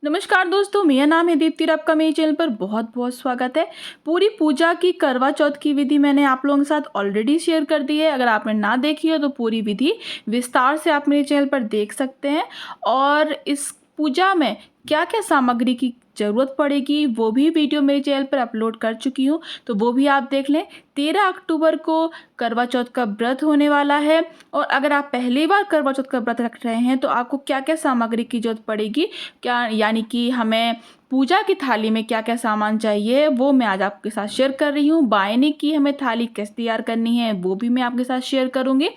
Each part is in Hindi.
नमस्कार दोस्तों, मेरा नाम है दीप्ति और आपका मेरे चैनल पर बहुत बहुत स्वागत है। पूरी पूजा की करवा चौथ की विधि मैंने आप लोगों के साथ ऑलरेडी शेयर कर दी है। अगर आपने ना देखी हो तो पूरी विधि विस्तार से आप मेरे चैनल पर देख सकते हैं। और इस पूजा में क्या क्या सामग्री की ज़रूरत पड़ेगी वो भी वीडियो मेरे चैनल पर अपलोड कर चुकी हूँ, तो वो भी आप देख लें। 13 अक्टूबर को करवा चौथ का व्रत होने वाला है और अगर आप पहली बार करवा चौथ का व्रत रख रहे हैं तो आपको क्या क्या सामग्री की ज़रूरत पड़ेगी, क्या यानी कि हमें पूजा की थाली में क्या क्या सामान चाहिए वो मैं आज आपके साथ शेयर कर रही हूँ। बायने की हमें थाली कैसे तैयार करनी है वो भी मैं आपके साथ शेयर करूँगी।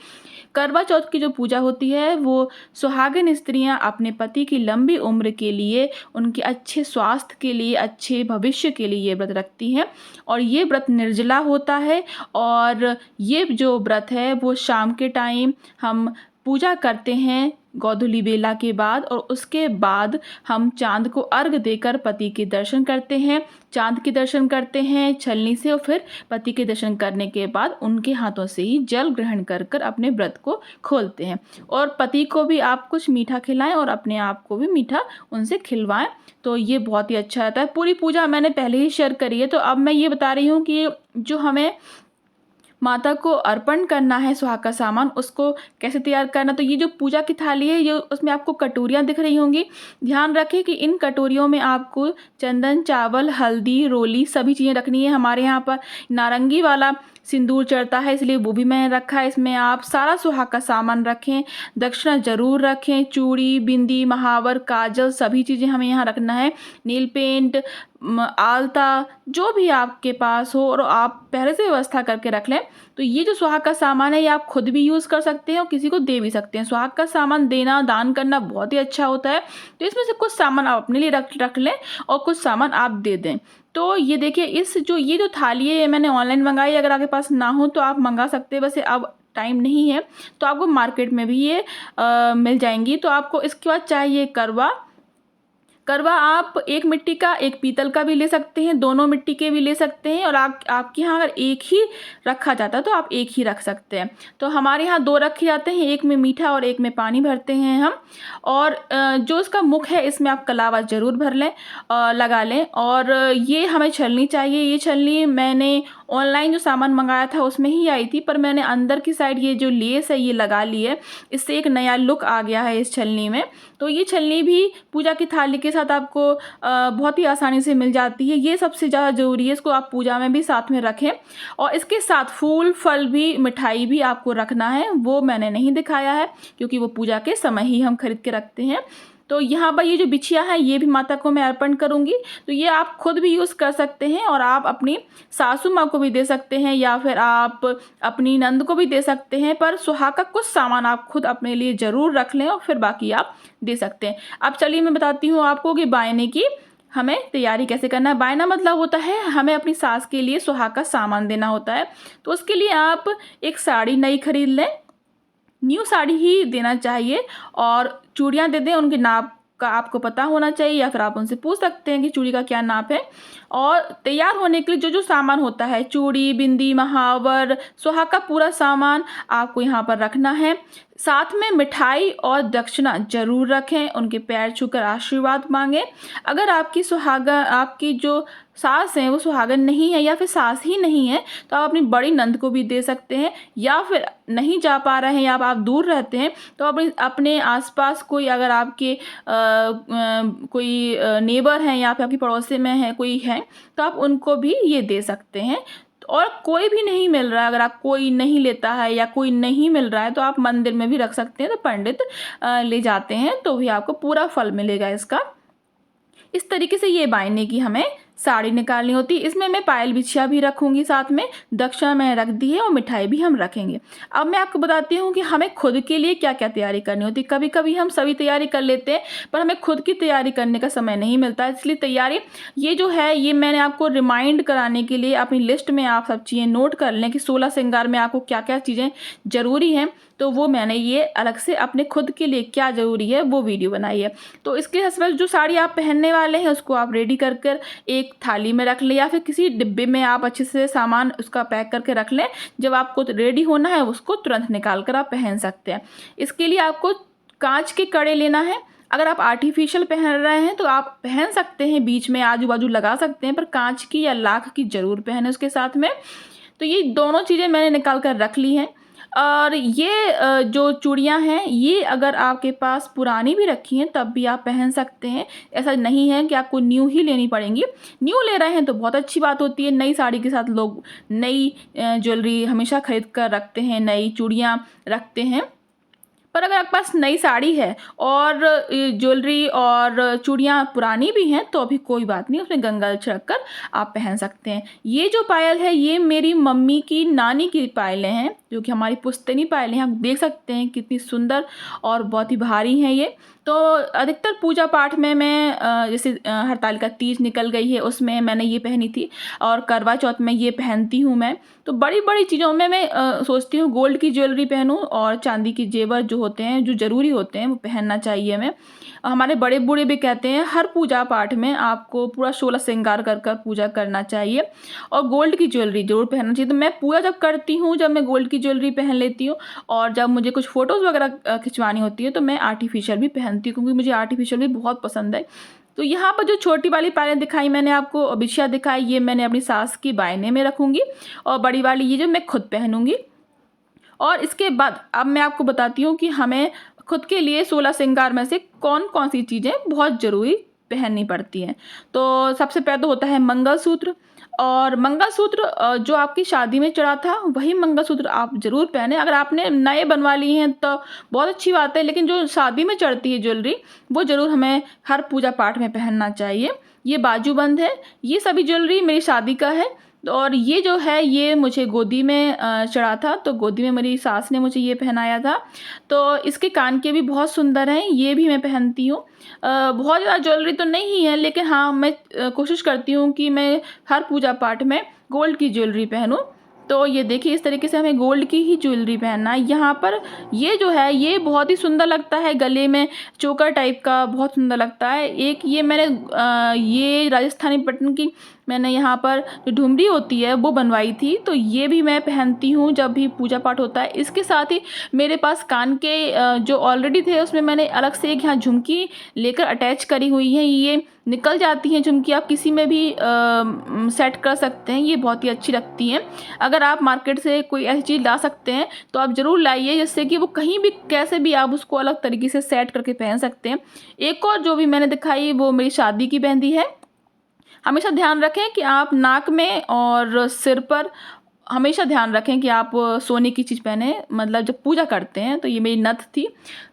करवा चौथ की जो पूजा होती है वो सुहागिन स्त्रियां अपने पति की लंबी उम्र के लिए, उनके अच्छे स्वास्थ्य के लिए, अच्छे भविष्य के लिए ये व्रत रखती हैं। और ये व्रत निर्जला होता है और ये जो व्रत है वो शाम के टाइम हम पूजा करते हैं गोधूली बेला के बाद, और उसके बाद हम चांद को अर्घ देकर पति के दर्शन करते हैं। चांद के दर्शन करते हैं छलनी से और फिर पति के दर्शन करने के बाद उनके हाथों से ही जल ग्रहण कर कर अपने व्रत को खोलते हैं। और पति को भी आप कुछ मीठा खिलाएं और अपने आप को भी मीठा उनसे खिलवाएं, तो ये बहुत ही अच्छा रहता है। पूरी पूजा मैंने पहले ही शेयर करी है, तो अब मैं ये बता रही हूँ कि जो हमें माता को अर्पण करना है सुहाग का सामान, उसको कैसे तैयार करना। तो ये जो पूजा की थाली है ये उसमें आपको कटोरियाँ दिख रही होंगी। ध्यान रखें कि इन कटोरियों में आपको चंदन, चावल, हल्दी, रोली सभी चीज़ें रखनी है। हमारे यहाँ पर नारंगी वाला सिंदूर चढ़ता है इसलिए वो भी मैंने रखा है। इसमें आप सारा सुहाग का सामान रखें, दक्षिणा जरूर रखें, चूड़ी, बिंदी, महावर, काजल सभी चीज़ें हमें यहाँ रखना है। नील पेंट, आलता जो भी आपके पास हो और आप पहले से व्यवस्था करके रख लें। तो ये जो सुहाग का सामान है ये आप खुद भी यूज़ कर सकते हैं और किसी को दे भी सकते हैं। सुहाग का सामान देना, दान करना बहुत ही अच्छा होता है। तो इसमें से कुछ सामान आप अपने लिए रख लें और कुछ सामान आप दे दें। तो ये देखिए, ये जो थाली है ये मैंने ऑनलाइन मंगाई। अगर आपके पास ना हो तो आप मंगा सकते हैं, वैसे अब टाइम नहीं है तो आपको मार्केट में भी ये मिल जाएंगी। तो आपको इसके बाद चाहिए करवा। करवा आप एक मिट्टी का, एक पीतल का भी ले सकते हैं, दोनों मिट्टी के भी ले सकते हैं। और आपके यहाँ अगर एक ही रखा जाता है तो आप एक ही रख सकते हैं। तो हमारे यहाँ दो रखे जाते हैं, एक में मीठा और एक में पानी भरते हैं हम। और जो इसका मुख है इसमें आप कलावा ज़रूर भर लें, लगा लें। और ये हमें छलनी चाहिए। ये छलनी मैंने ऑनलाइन जो सामान मंगाया था उसमें ही आई थी, पर मैंने अंदर की साइड ये जो लेस है ये लगा ली है। इससे एक नया लुक आ गया है इस छलनी में। तो ये छलनी भी पूजा की थाली के साथ आपको बहुत ही आसानी से मिल जाती है। ये सबसे ज़्यादा ज़रूरी है, इसको आप पूजा में भी साथ में रखें। और इसके साथ फूल, फल भी, मिठाई भी आपको रखना है। वो मैंने नहीं दिखाया है क्योंकि वो पूजा के समय ही हम खरीद के रखते हैं। तो यहाँ पर ये जो बिछिया है ये भी माता को मैं अर्पण करूँगी। तो ये आप खुद भी यूज़ कर सकते हैं और आप अपनी सासू माँ को भी दे सकते हैं या फिर आप अपनी नंद को भी दे सकते हैं। पर सुहाग का कुछ सामान आप खुद अपने लिए ज़रूर रख लें और फिर बाकी आप दे सकते हैं। अब चलिए मैं बताती हूँ आपको कि बायने की हमें तैयारी कैसे करना है। बायना मतलब होता है हमें अपनी सास के लिए सुहाग का सामान देना होता है। तो उसके लिए आप एक साड़ी नई खरीद लें, न्यू साड़ी ही देना चाहिए। और चूड़ियाँ दे दें, उनके नाप का आपको पता होना चाहिए या फिर आप उनसे पूछ सकते हैं कि चूड़ी का क्या नाप है। और तैयार होने के लिए जो जो सामान होता है, चूड़ी, बिंदी, महावर, सुहाग का पूरा सामान आपको यहाँ पर रखना है। साथ में मिठाई और दक्षिणा जरूर रखें, उनके पैर छूकर आशीर्वाद मांगें। अगर आपकी जो सास हैं वो सुहागन नहीं है या फिर सास ही नहीं है तो आप अपनी बड़ी नंद को भी दे सकते हैं। या फिर नहीं जा पा रहे हैं या आप दूर रहते हैं तो अपने आसपास कोई, अगर आपके कोई नेबर हैं या फिर आपकी पड़ोसी में है कोई है तो आप उनको भी ये दे सकते हैं। और कोई भी नहीं मिल रहा है, अगर आप कोई नहीं लेता है या कोई नहीं मिल रहा है तो आप मंदिर में भी रख सकते हैं। तो पंडित ले जाते हैं तो भी आपको पूरा फल मिलेगा इसका। इस तरीके से ये बायने की हमें साड़ी निकालनी होती है। इसमें मैं पायल बिछिया भी रखूंगी, साथ में दक्षिणा मैंने रख दी है और मिठाई भी हम रखेंगे। अब मैं आपको बताती हूँ कि हमें खुद के लिए क्या क्या तैयारी करनी होती है। कभी कभी हम सभी तैयारी कर लेते हैं पर हमें खुद की तैयारी करने का समय नहीं मिलता है, इसलिए तैयारी ये जो है ये मैंने आपको रिमाइंड कराने के लिए अपनी लिस्ट में आप सब चीज़ें नोट कर लें कि 16 श्रृंगार में आपको क्या क्या चीज़ें ज़रूरी हैं। तो वो मैंने ये अलग से अपने खुद के लिए क्या ज़रूरी है वो वीडियो बनाई है। तो इसके हस्बैंड जो साड़ी आप पहनने वाले हैं उसको आप रेडी कर कर एक थाली में रख लें या फिर किसी डिब्बे में आप अच्छे से सामान उसका पैक करके रख लें। जब आपको रेडी होना है उसको तुरंत निकाल कर आप पहन सकते हैं। इसके लिए आपको कांच के कड़े लेना है। अगर आप आर्टिफिशियल पहन रहे हैं तो आप पहन सकते हैं, बीच में आजू-बाजू लगा सकते हैं, पर काँच की या लाख की ज़रूर पहनें उसके साथ में। तो ये दोनों चीज़ें मैंने निकाल कर रख ली हैं। और ये जो चूड़ियाँ हैं, ये अगर आपके पास पुरानी भी रखी हैं तब भी आप पहन सकते हैं। ऐसा नहीं है कि आपको न्यू ही लेनी पड़ेंगी। न्यू ले रहे हैं तो बहुत अच्छी बात होती है, नई साड़ी के साथ लोग नई ज्वेलरी हमेशा खरीद कर रखते हैं, नई चूड़ियाँ रखते हैं। पर अगर आपके पास नई साड़ी है और ज्वेलरी और चूड़ियाँ पुरानी भी हैं तो भी कोई बात नहीं, उसमें गंगा जल छिड़क कर आप पहन सकते हैं। ये जो पायल है ये मेरी मम्मी की नानी की पायलें हैं, जो कि हमारी पुश्तैनी पायलें हैं। आप देख सकते हैं कितनी सुंदर और बहुत ही भारी हैं ये। तो अधिकतर पूजा पाठ में मैं जैसे हरतालिका तीज निकल गई है उसमें मैंने ये पहनी थी, और करवा चौथ में ये पहनती हूँ मैं। तो बड़ी-बड़ी चीज़ों में मैं सोचती हूँ गोल्ड की ज्वेलरी पहनूँ और चांदी के जेवर जो होते हैं, जो ज़रूरी होते हैं, वो पहनना चाहिए हमें। हमारे बड़े बूढ़े भी कहते हैं हर पूजा पाठ में आपको पूरा 16 श्रृंगार कर कर पूजा करना चाहिए और गोल्ड की ज्वेलरी ज़रूर पहनना चाहिए। तो मैं पूजा जब करती हूँ, जब मैं गोल्ड की ज्वेलरी पहन लेती हूँ, और जब मुझे कुछ फ़ोटोज़ वगैरह खिंचवानी होती है तो मैं आर्टिफ़िशियल भी पहनती हूँ, क्योंकि मुझे आर्टिफ़िशियल भी बहुत पसंद है। तो यहाँ पर जो छोटी वाली पायलें दिखाई मैंने आपको, बिछिया दिखाई, ये मैंने अपनी सास की बायने में रखूँगी, और बड़ी वाली ये जो मैं खुद पहनूँगी। और इसके बाद अब मैं आपको बताती हूँ कि हमें खुद के लिए 16 श्रृंगार में से कौन-कौन सी चीज़ें बहुत ज़रूरी पहननी पड़ती हैं। तो सबसे पहले तो होता है मंगलसूत्र, और मंगलसूत्र जो आपकी शादी में चढ़ा था वही मंगलसूत्र आप ज़रूर पहनें। अगर आपने नए बनवा लिए हैं तो बहुत अच्छी बात है, लेकिन जो शादी में चढ़ती है ज्वेलरी वो ज़रूर हमें हर पूजा पाठ में पहनना चाहिए। ये बाजूबंद है, ये सभी ज्वेलरी मेरी शादी का है। और ये जो है ये मुझे गोदी में चढ़ा था, तो गोदी में मेरी सास ने मुझे ये पहनाया था। तो इसके कान के भी बहुत सुंदर हैं, ये भी मैं पहनती हूँ। बहुत ज़्यादा ज्वेलरी तो नहीं है, लेकिन हाँ मैं कोशिश करती हूँ कि मैं हर पूजा पाठ में गोल्ड की ज्वेलरी पहनूँ। तो ये देखिए इस तरीके से हमें गोल्ड की ही ज्वेलरी पहनना है। यहाँ पर ये जो है ये बहुत ही सुंदर लगता है, गले में चोकर टाइप का बहुत सुंदर लगता है। एक ये मैंने ये राजस्थानी पैटर्न की मैंने यहाँ पर जो ठुमरी होती है वो बनवाई थी, तो ये भी मैं पहनती हूँ जब भी पूजा पाठ होता है। इसके साथ ही मेरे पास कान के जो ऑलरेडी थे उसमें मैंने अलग से एक यहाँ झुमकी लेकर अटैच करी हुई है। ये निकल जाती हैं झुमकी, आप किसी में भी सेट कर सकते हैं, ये बहुत ही अच्छी लगती हैं। अगर आप मार्केट से कोई ऐसी चीज़ ला सकते हैं तो आप ज़रूर लाइए, जिससे कि वो कहीं भी कैसे भी आप उसको अलग तरीके से सेट करके पहन सकते हैं। एक और जो भी मैंने दिखाई वो मेरी शादी की मेहंदी है। हमेशा ध्यान रखें कि आप नाक में और सिर पर हमेशा ध्यान रखें कि आप सोने की चीज़ पहने, मतलब जब पूजा करते हैं। तो ये मेरी नथ थी।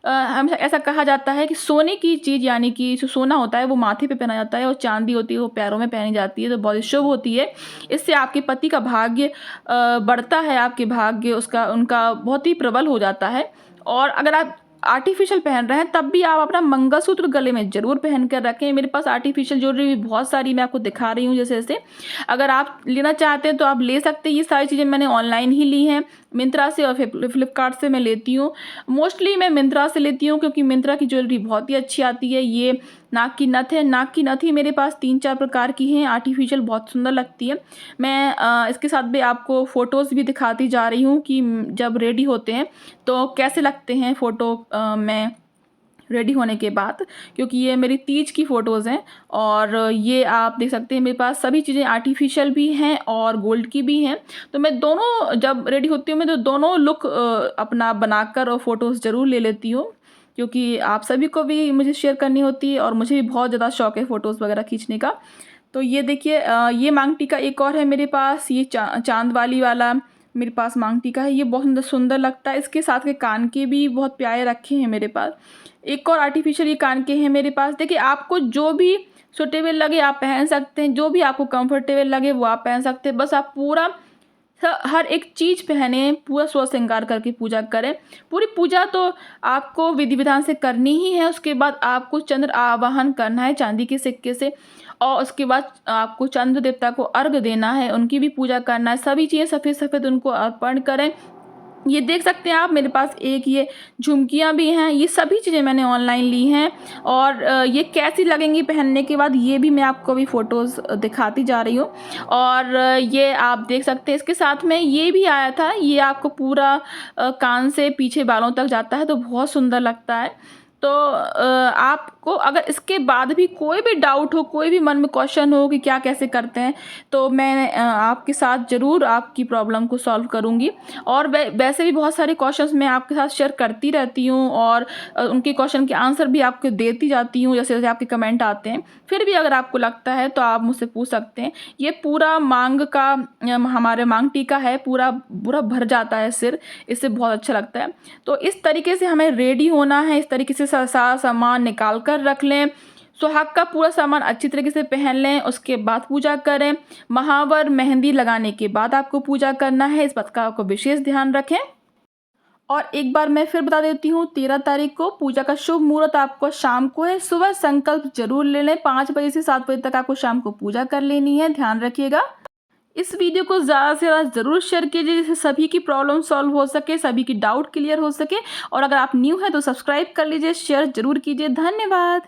हमेशा ऐसा कहा जाता है कि सोने की चीज़ यानी कि जो सोना होता है वो माथे पे पहना जाता है, और चांदी होती है वो पैरों में पहनी जाती है, तो बहुत शुभ होती है। इससे आपके पति का भाग्य बढ़ता है, आपके भाग्य उसका उनका बहुत ही प्रबल हो जाता है। और अगर आप आर्टिफिशियल पहन रहे हैं तब भी आप अपना मंगलसूत्र गले में ज़रूर पहन कर रखें। मेरे पास आर्टिफिशियल ज्वेलरी भी बहुत सारी मैं आपको दिखा रही हूँ जैसे-जैसे। अगर आप लेना चाहते हैं तो आप ले सकते हैं। ये सारी चीज़ें मैंने ऑनलाइन ही ली हैं, मिंत्रा से और फ्लिपकार्ट से मैं लेती हूँ। मोस्टली मैं मिंत्रा से लेती हूँ, क्योंकि मिंत्रा की ज्वेलरी बहुत ही अच्छी आती है। ये नाक की नथ है, नाक की नथ ही मेरे पास 3-4 प्रकार की हैं, आर्टिफिशियल बहुत सुंदर लगती है। मैं इसके साथ भी आपको फ़ोटोज़ भी दिखाती जा रही हूँ कि जब रेडी होते हैं तो कैसे लगते हैं फ़ोटो में रेडी होने के बाद, क्योंकि ये मेरी तीज की फ़ोटोज़ हैं। और ये आप देख सकते हैं मेरे पास सभी चीज़ें आर्टिफिशियल भी हैं और गोल्ड की भी हैं। तो मैं दोनों जब रेडी होती हूँ मैं तो दोनों लुक अपना बनाकर और फ़ोटोज़ ज़रूर ले लेती हूँ, क्योंकि आप सभी को भी मुझे शेयर करनी होती है और मुझे भी बहुत ज़्यादा शौक है फ़ोटोज़ वगैरह खींचने का। तो ये देखिए ये मांग टीका एक और है मेरे पास, ये चाँद वाली वाला मेरे पास मांग टीका है, ये बहुत सुंदर सुंदर लगता है। इसके साथ के कान के भी बहुत प्यारे रखे हैं मेरे पास। एक और आर्टिफिशियल ये कान के हैं मेरे पास। देखिए आपको जो भी सूटेबल लगे आप पहन सकते हैं, जो भी आपको कंफर्टेबल लगे वो आप पहन सकते हैं। बस आप पूरा हर एक चीज़ पहने, पूरा सोच श्रृंगार करके पूजा करें। पूरी पूजा तो आपको विधि विधान से करनी ही है। उसके बाद आपको चंद्र आवाहन करना है चांदी के सिक्के से, और उसके बाद आपको चंद्र देवता को अर्घ देना है, उनकी भी पूजा करना है। सभी चीज़ें सफ़ेद सफ़ेद उनको अर्पण करें। ये देख सकते हैं आप मेरे पास एक ये झुमकियाँ भी हैं, ये सभी चीज़ें मैंने ऑनलाइन ली हैं। और ये कैसी लगेंगी पहनने के बाद ये भी मैं आपको अभी फ़ोटोज़ दिखाती जा रही हूँ। और ये आप देख सकते हैं इसके साथ में ये भी आया था, ये आपको पूरा कान से पीछे बालों तक जाता है, तो बहुत सुंदर लगता है। तो आपको अगर इसके बाद भी कोई भी डाउट हो, कोई भी मन में क्वेश्चन हो कि क्या कैसे करते हैं, तो मैं आपके साथ ज़रूर आपकी प्रॉब्लम को सॉल्व करूँगी। और वैसे भी बहुत सारे क्वेश्चंस मैं आपके साथ शेयर करती रहती हूँ और उनके क्वेश्चन के आंसर भी आपको देती जाती हूँ, जैसे जैसे आपके कमेंट आते हैं। फिर भी अगर आपको लगता है तो आप मुझसे पूछ सकते हैं। ये पूरा मांग का हमारे मांग टीका है, पूरा पूरा भर जाता है सिर, इससे बहुत अच्छा लगता है। तो इस तरीके से हमें रेडी होना है, इस तरीके से सारा सामान निकाल कर रख लें। सुहाग का पूरा सामान अच्छी तरीके से पहन लें, उसके बाद पूजा करें। महावर मेहंदी लगाने के बाद आपको पूजा करना है, इस बात का आपको विशेष ध्यान रखें। और एक बार मैं फिर बता देती हूँ, 13 तारीख को पूजा का शुभ मुहूर्त आपको शाम को है। सुबह संकल्प जरूर ले लें, 5 बजे से 7 बजे तक आपको शाम को पूजा कर लेनी है, ध्यान रखिएगा। इस वीडियो को ज़्यादा से ज़्यादा ज़रूर शेयर कीजिए, जिससे सभी की प्रॉब्लम सॉल्व हो सके, सभी की डाउट क्लियर हो सके। और अगर आप न्यू हैं तो सब्सक्राइब कर लीजिए, शेयर ज़रूर कीजिए। धन्यवाद।